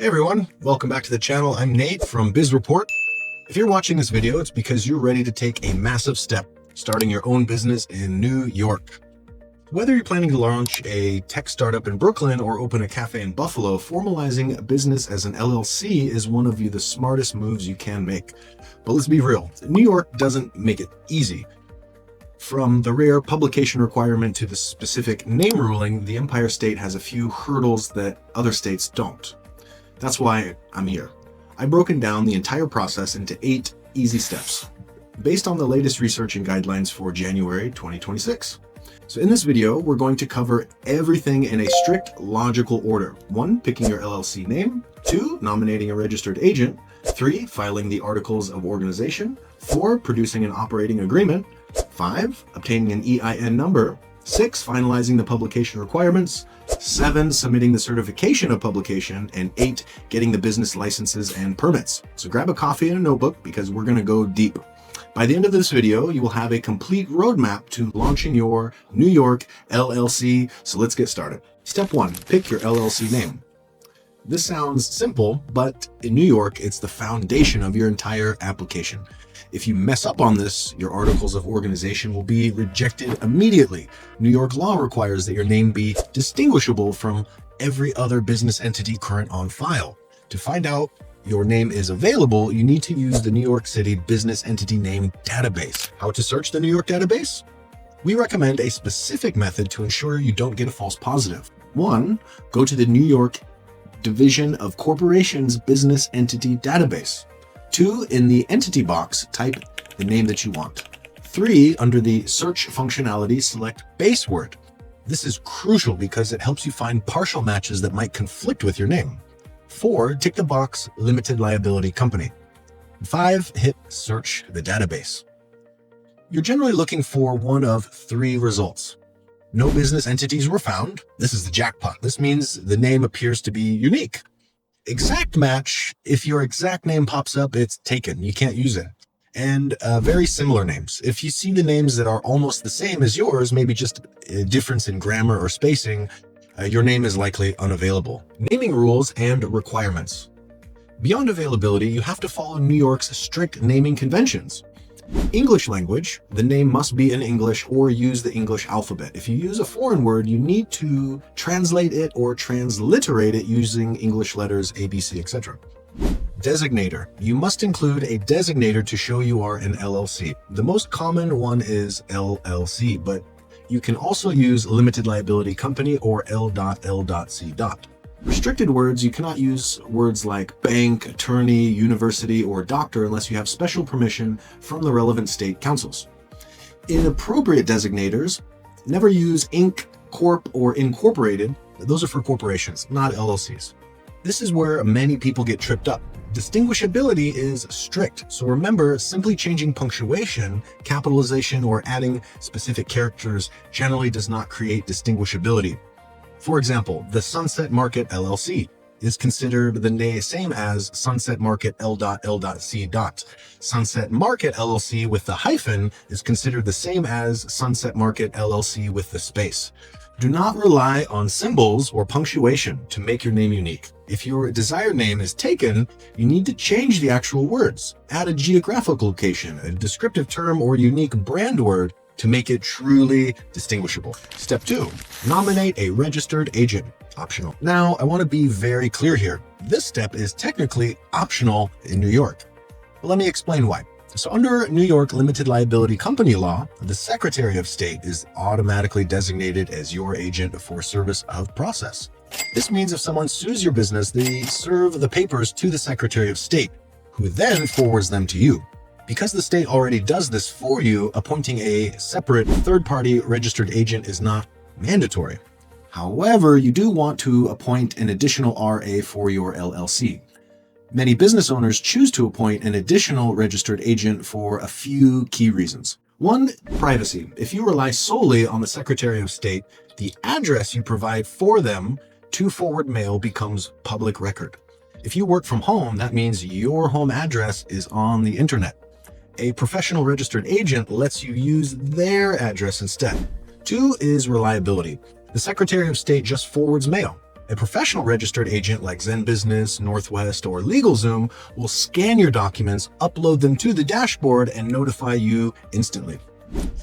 Hey everyone, welcome back to the channel. I'm Nate from Bizreport. If you're watching this video, it's because you're ready to take a massive step, starting your own business in New York. Whether you're planning to launch a tech startup in Brooklyn or open a cafe in Buffalo, formalizing a business as an LLC is one of the smartest moves you can make. But let's be real, New York doesn't make it easy. From the rare publication requirement to the specific name ruling, the Empire State has a few hurdles that other states don't. That's why I'm here. I've broken down the entire process into 8 easy steps, based on the latest research and guidelines for January 2026. So in this video, we're going to cover everything in a strict logical order. 1, picking your LLC name. 2, nominating a registered agent. 3, filing the articles of organization. 4, producing an operating agreement. 5, obtaining an EIN number. 6, finalizing the publication requirements. 7, submitting the certification of publication. And 8, getting the business licenses and permits. So grab a coffee and a notebook because we're going to go deep. By the end of this video, you will have a complete roadmap to launching your New York LLC. So let's get started. Step 1, pick your LLC name. This sounds simple, but in New York, it's the foundation of your entire application. If you mess up on this, your articles of organization will be rejected immediately. New York law requires that your name be distinguishable from every other business entity current on file. To find out your name is available, you need to use the New York City Business Entity Name Database. How to search the New York database? We recommend a specific method to ensure you don't get a false positive. 1, go to the New York Division of Corporations Business Entity Database. 2, in the entity box, type the name that you want. 3, under the search functionality, select base word. This is crucial because it helps you find partial matches that might conflict with your name. 4, tick the box limited liability company. 5, hit search the database. You're generally looking for one of 3 results. No business entities were found. This is the jackpot. This means the name appears to be unique. Exact match, if your exact name pops up, it's taken. You can't use it. And very similar names. If you see the names that are almost the same as yours, maybe just a difference in grammar or spacing, your name is likely unavailable. Naming rules and requirements. Beyond availability, you have to follow New York's strict naming conventions. English language, the name must be in English or use the English alphabet. If you use a foreign word, you need to translate it or transliterate it using English letters A, B, C, etc. Designator. You must include a designator to show you are an LLC. The most common one is LLC, but you can also use limited liability company or L.L.C. Restricted words, you cannot use words like bank, attorney, university, or doctor unless you have special permission from the relevant state councils. Inappropriate designators, never use Inc., Corp, or Incorporated. Those are for corporations, not LLCs. This is where many people get tripped up. Distinguishability is strict, so remember, simply changing punctuation, capitalization, or adding specific characters generally does not create distinguishability. For example, the Sunset Market LLC is considered the same as Sunset Market L.L.C. Sunset Market LLC with the hyphen is considered the same as Sunset Market LLC with the space. Do not rely on symbols or punctuation to make your name unique. If your desired name is taken, you need to change the actual words. Add a geographic location, a descriptive term, or unique brand word to make it truly distinguishable. Step 2, nominate a registered agent. Optional. Now, I want to be very clear here. This step is technically optional in New York. But let me explain why. So under New York limited liability company law, the Secretary of State is automatically designated as your agent for service of process. This means if someone sues your business, they serve the papers to the Secretary of State, who then forwards them to you. Because the state already does this for you, appointing a separate third-party registered agent is not mandatory. However, you do want to appoint an additional RA for your LLC. Many business owners choose to appoint an additional registered agent for a few key reasons. 1, privacy. If you rely solely on the Secretary of State, the address you provide for them to forward mail becomes public record. If you work from home, that means your home address is on the internet. A professional registered agent lets you use their address instead. 2 is reliability. The Secretary of State just forwards mail. A professional registered agent like Zen Business, Northwest, or LegalZoom will scan your documents, upload them to the dashboard, and notify you instantly.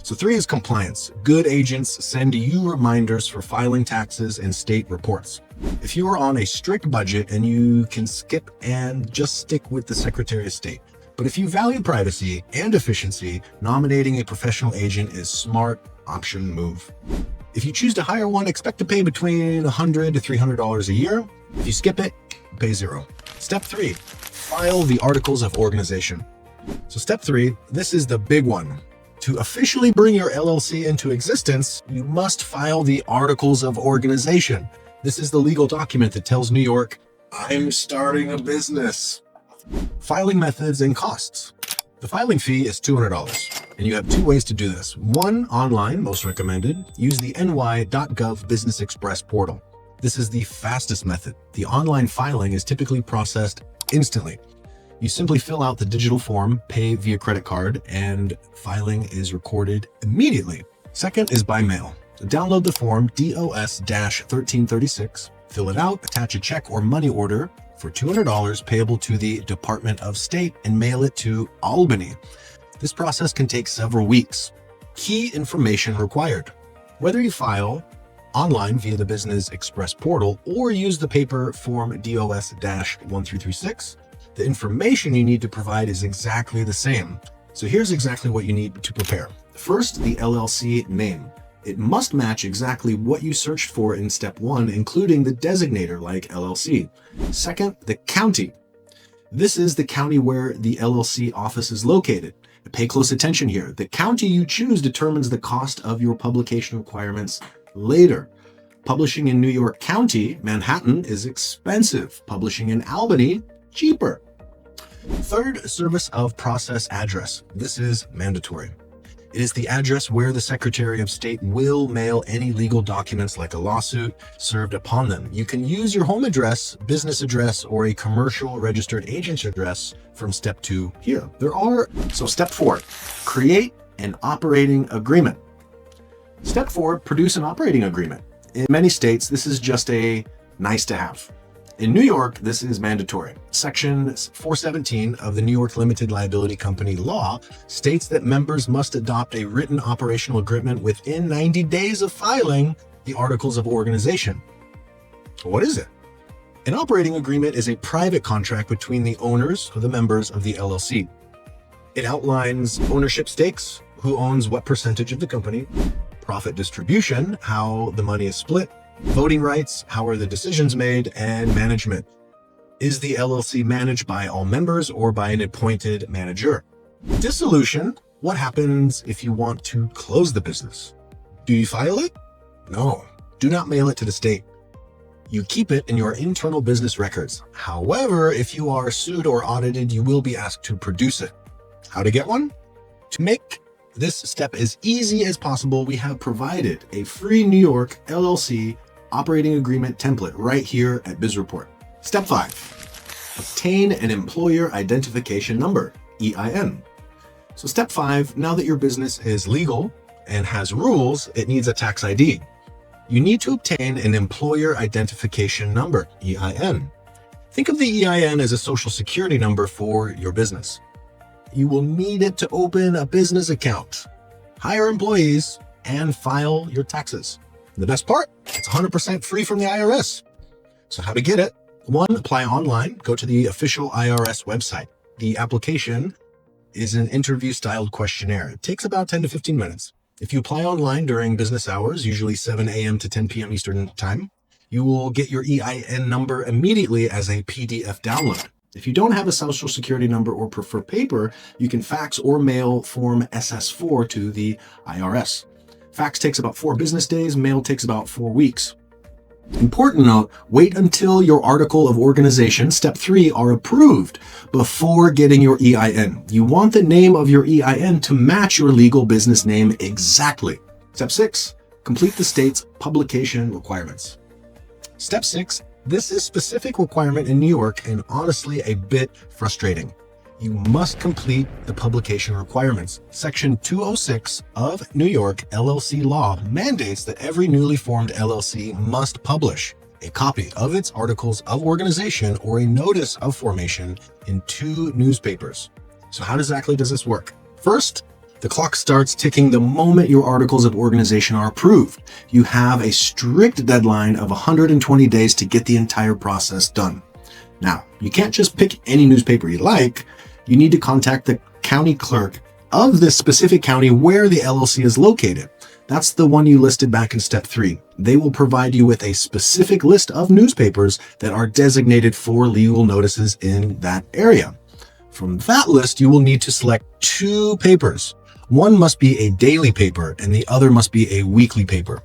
So 3 is compliance. Good agents send you reminders for filing taxes and state reports. If you are on a strict budget and you can skip and just stick with the Secretary of State. But if you value privacy and efficiency, nominating a professional agent is smart option move. If you choose to hire one, expect to pay between $100 to $300 a year. If you skip it, pay $0. Step 3, file the articles of organization. So step 3, this is the big one. To officially bring your LLC into existence, you must file the articles of organization. This is the legal document that tells New York, I'm starting a business. Filing methods and costs. The filing fee is $200, and you have 2 ways to do this. 1, online, most recommended. Use the ny.gov Business Express portal. This is the fastest method. The online filing is typically processed instantly. You simply fill out the digital form, pay via credit card, and filing is recorded immediately. Second is by mail. Download the form DOS-1336, fill it out, attach a check or money order for $200 payable to the Department of State, and mail it to Albany. This process can take several weeks. Key information required. Whether you file online via the Business Express portal or use the paper form DOS-1336, the information you need to provide is exactly the same. So here's exactly what you need to prepare. First, the LLC name. It must match exactly what you searched for in step 1, including the designator like LLC. Second, the county. This is the county where the LLC office is located. Pay close attention here. The county you choose determines the cost of your publication requirements later. Publishing in New York County, Manhattan, is expensive. Publishing in Albany, cheaper. Third, service of process address. This is mandatory. It is the address where the Secretary of State will mail any legal documents like a lawsuit served upon them. You can use your home address, business address, or a commercial registered agent's address from step 2 here. So step 4, create an operating agreement. Step 4, produce an operating agreement. In many states, this is just a nice to have. In New York, this is mandatory. Section 417 of the New York Limited Liability Company law states that members must adopt a written operational agreement within 90 days of filing the articles of organization. What is it? An operating agreement is a private contract between the owners or the members of the LLC. It outlines ownership stakes, who owns what percentage of the company, profit distribution, how the money is split, voting rights, how are the decisions made, and management. Is the LLC managed by all members or by an appointed manager? Dissolution, what happens if you want to close the business? Do you file it? No, do not mail it to the state. You keep it in your internal business records. However, if you are sued or audited, you will be asked to produce it. How to get one? To make this step as easy as possible, we have provided a free New York LLC operating agreement template right here at Bizreport. Step 5, obtain an employer identification number, EIN. So step 5, now that your business is legal and has rules, it needs a tax ID. You need to obtain an employer identification number, EIN. Think of the EIN as a social security number for your business. You will need it to open a business account, hire employees, and file your taxes. The best part, it's 100% free from the IRS. So how to get it? 1, apply online. Go to the official IRS website. The application is an interview-styled questionnaire. It takes about 10 to 15 minutes. If you apply online during business hours, usually 7 a.m. to 10 p.m. Eastern Time, you will get your EIN number immediately as a PDF download. If you don't have a social security number or prefer paper, you can fax or mail Form SS4 to the IRS. Fax takes about 4 business days, mail takes about 4 weeks. Important note, wait until your article of organization, step 3, are approved before getting your EIN. You want the name of your EIN to match your legal business name exactly. Step 6, complete the state's publication requirements. Step 6, this is a specific requirement in New York and honestly a bit frustrating. You must complete the publication requirements. Section 206 of New York LLC law mandates that every newly formed LLC must publish a copy of its articles of organization or a notice of formation in 2 newspapers. So how exactly does this work? First, the clock starts ticking the moment your articles of organization are approved. You have a strict deadline of 120 days to get the entire process done. Now, you can't just pick any newspaper you like. You need to contact the county clerk of this specific county where the LLC is located. That's the one you listed back in step 3. They will provide you with a specific list of newspapers that are designated for legal notices in that area. From that list, you will need to select 2 papers. One must be a daily paper and the other must be a weekly paper.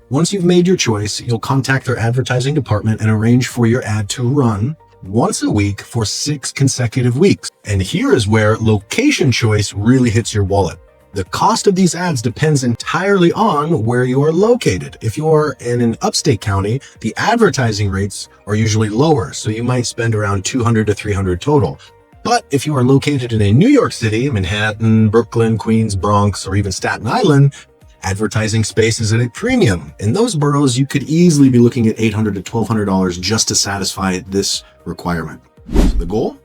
Once you've made your choice, you'll contact their advertising department and arrange for your ad to run once a week for 6 consecutive weeks. And here is where location choice really hits your wallet. The cost of these ads depends entirely on where you are located. If you are in an upstate county, the advertising rates are usually lower, so you might spend around $200 to $300 total. But if you are located in a New York City, Manhattan, Brooklyn, Queens, Bronx, or even Staten Island, advertising space is at a premium. In those boroughs, you could easily be looking at $800 to $1,200 just to satisfy this requirement. So the goal?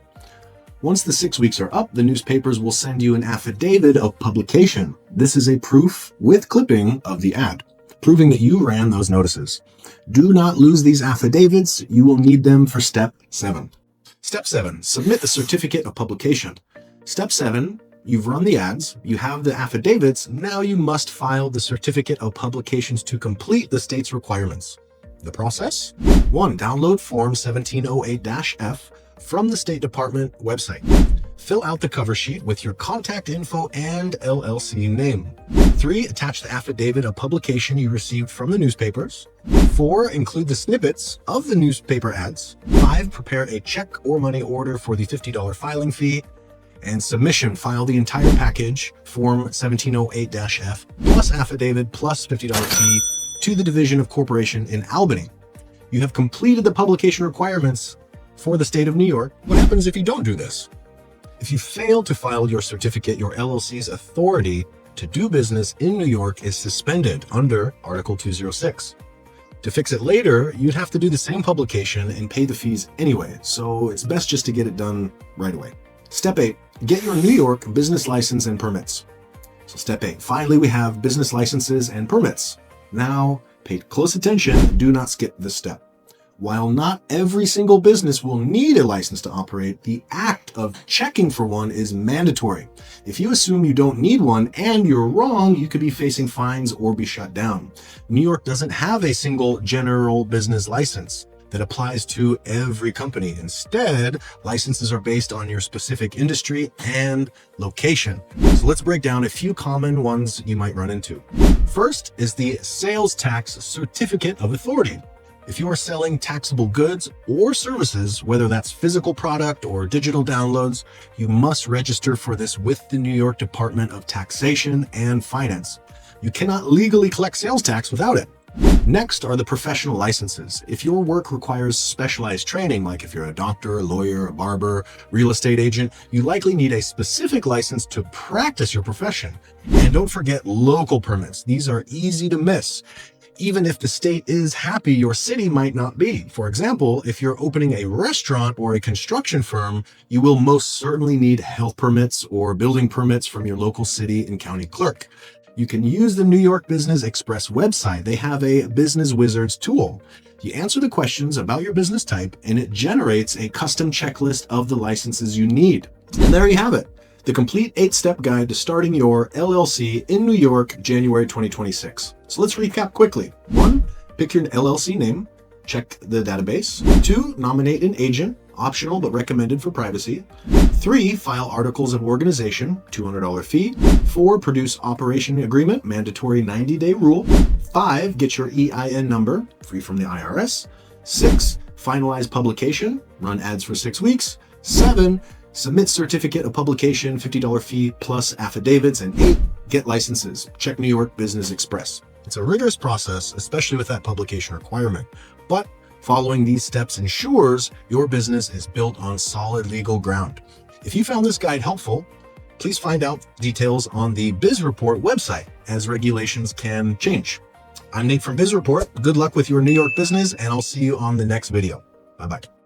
Once the 6 weeks are up, the newspapers will send you an affidavit of publication. This is a proof with clipping of the ad, proving that you ran those notices. Do not lose these affidavits. You will need them for step 7. Step 7, submit the certificate of publication. Step 7, you've run the ads, you have the affidavits, now you must file the certificate of publications to complete the state's requirements. The process? 1. Download Form 1708-F from the State Department website. Fill out the cover sheet with your contact info and LLC name. 3. Attach the affidavit of publication you received from the newspapers. 4. Include the snippets of the newspaper ads. 5. Prepare a check or money order for the $50 filing fee. And submission, file the entire package, Form 1708-F, plus affidavit, plus $50 fee to the Division of Corporation in Albany. You have completed the publication requirements for the state of New York. What happens if you don't do this? If you fail to file your certificate, your LLC's authority to do business in New York is suspended under Article 206. To fix it later, you'd have to do the same publication and pay the fees anyway, so it's best just to get it done right away. Step 8, get your New York business license and permits. So step 8, finally we have business licenses and permits. Now, pay close attention, do not skip this step. While not every single business will need a license to operate, the act of checking for one is mandatory. If you assume you don't need one and you're wrong, you could be facing fines or be shut down. New York doesn't have a single general business license that applies to every company. Instead, licenses are based on your specific industry and location. So let's break down a few common ones you might run into. First is the Sales Tax Certificate of Authority. If you are selling taxable goods or services, whether that's physical product or digital downloads, you must register for this with the New York Department of Taxation and Finance. You cannot legally collect sales tax without it. Next are the professional licenses. If your work requires specialized training, like if you're a doctor, a lawyer, a barber, real estate agent, you likely need a specific license to practice your profession. And don't forget local permits. These are easy to miss. Even if the state is happy, your city might not be. For example, if you're opening a restaurant or a construction firm, you will most certainly need health permits or building permits from your local city and county clerk. You can use the New York Business Express website. They have a Business Wizards tool. You answer the questions about your business type, and it generates a custom checklist of the licenses you need. And there you have it. The complete 8-step guide to starting your LLC in New York, January 2026. So let's recap quickly. 1, pick your LLC name, check the database. 2, nominate an agent, optional but recommended for privacy. 3, file articles of organization, $200 fee. 4, produce operation agreement, mandatory 90-day rule. 5, get your EIN number, free from the IRS. 6, finalize publication, run ads for 6 weeks. 7, submit certificate of publication, $50 fee plus affidavits. And 8, get licenses. Check New York Business Express. It's a rigorous process, especially with that publication requirement. But following these steps ensures your business is built on solid legal ground. If you found this guide helpful, please find out details on the Bizreport website, as regulations can change. I'm Nate from Bizreport. Good luck with your New York business, and I'll see you on the next video. Bye-bye.